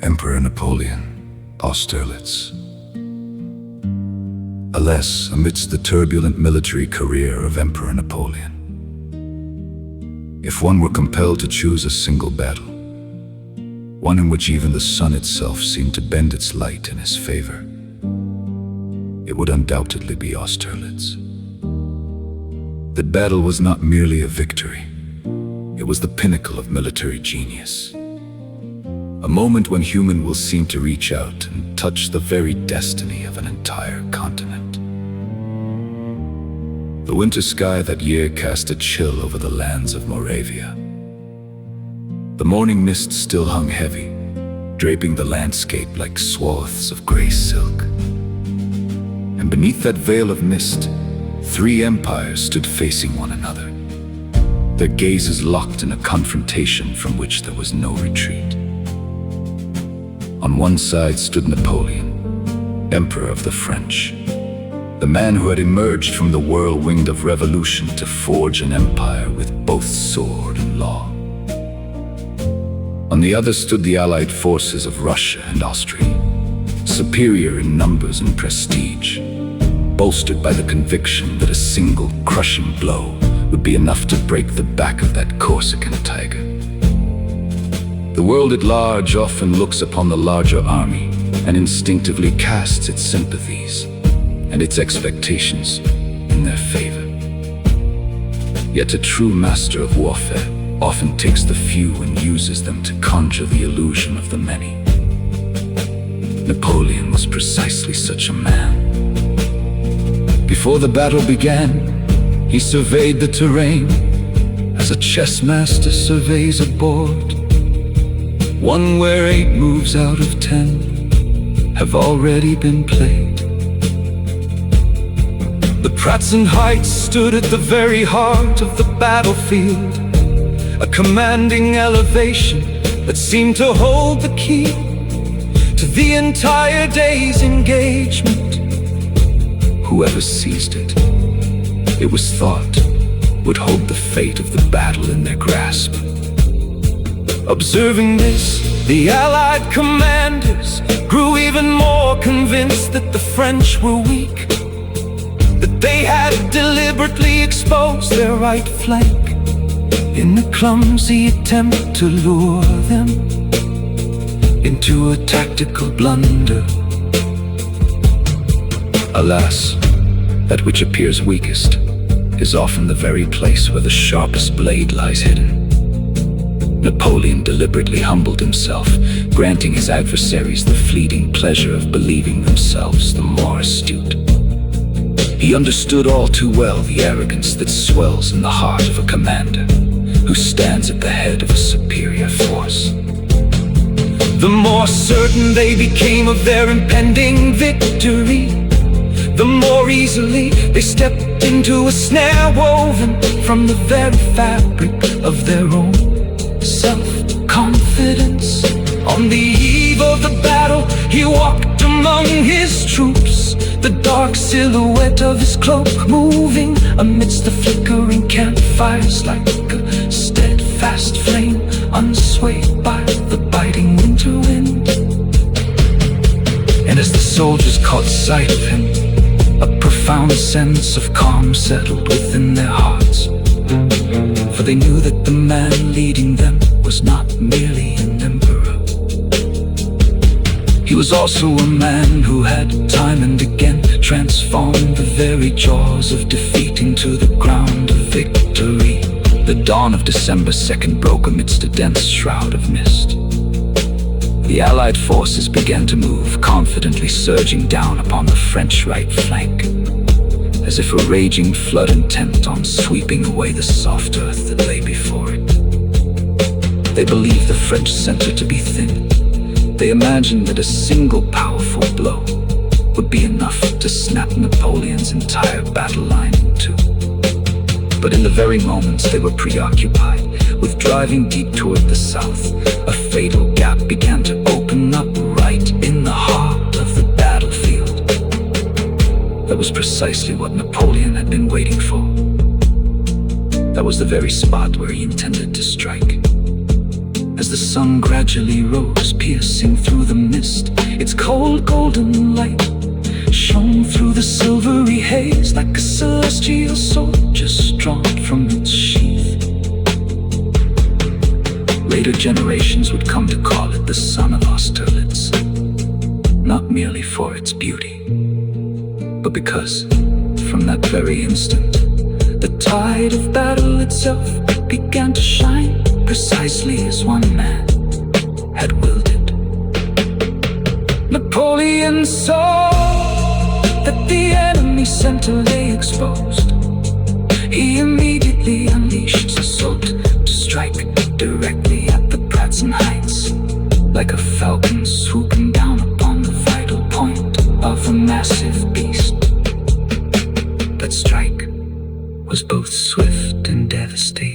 Emperor Napoleon, Austerlitz. Alas, amidst the turbulent military career of Emperor Napoleon, if one were compelled to choose a single battle, one in which even the sun itself seemed to bend its light in his favor, it would undoubtedly be Austerlitz. That battle was not merely a victory, it was the pinnacle of military genius. A moment when human will seem to reach out and touch the very destiny of an entire continent. The winter sky that year cast a chill over the lands of Moravia. The morning mist still hung heavy, draping the landscape like swaths of gray silk. And beneath that veil of mist, three empires stood facing one another, their gazes locked in a confrontation from which there was no retreat. On one side stood Napoleon, Emperor of the French, the man who had emerged from the whirlwind of revolution to forge an empire with both sword and law. On the other stood the allied forces of Russia and Austria, superior in numbers and prestige, bolstered by the conviction that a single crushing blow would be enough to break the back of that Corsican tiger. The world at large often looks upon the larger army and instinctively casts its sympathies and its expectations in their favor. Yet a true master of warfare often takes the few and uses them to conjure the illusion of the many. Napoleon was precisely such a man. Before the battle began, he surveyed the terrain as a chess master surveys a board, one where 8 moves out of 10 have already been played. The Pratzen Heights stood at the very heart of the battlefield, a commanding elevation that seemed to hold the key to the entire day's engagement. Whoever seized it, it was thought, would hold the fate of the battle in their grasp. Observing this, the Allied commanders grew even more convinced that the French were weak, that they had deliberately exposed their right flank in a clumsy attempt to lure them into a tactical blunder. Alas, that which appears weakest is often the very place where the sharpest blade lies hidden. Napoleon deliberately humbled himself, granting his adversaries the fleeting pleasure of believing themselves the more astute. He understood all too well the arrogance that swells in the heart of a commander who stands at the head of a superior force. The more certain they became of their impending victory, the more easily they stepped into a snare woven from the very fabric of their own self-confidence. On the eve of the battle, he walked among his troops, the dark silhouette of his cloak moving amidst the flickering campfires like a steadfast flame unswayed by the biting winter wind. And as the soldiers caught sight of him, a profound sense of calm settled within their hearts, for they knew that the man leading them was not merely an emperor. He was also a man who had time and again transformed the very jaws of defeat into the ground of victory. The dawn of December 2nd broke amidst a dense shroud of mist. The Allied forces began to move, confidently surging down upon the French right flank, as if a raging flood intent on sweeping away the soft earth that lay before it. They believed the French center to be thin. They imagined that a single powerful blow would be enough to snap Napoleon's entire battle line in two. But in the very moments they were preoccupied with driving deep toward the south, a fatal gap began to open up right in the heart of the battlefield. That was precisely what Napoleon had been waiting for. That was the very spot where he intended to strike. as the sun gradually rose, piercing through the mist. Its cold golden light shone through the silvery haze like a celestial sword just drawn from its sheath. Later generations would come to call it the son of Austerlitz, not merely for its beauty, but because from that very instant the tide of battle itself began to shine precisely as one man had willed it. Napoleon saw that the enemy center lay exposed. He immediately unleashed his assault to strike directly at the Pratzen Heights, like a falcon swooping down upon the vital point of a massive beast. That strike was both swift and devastating.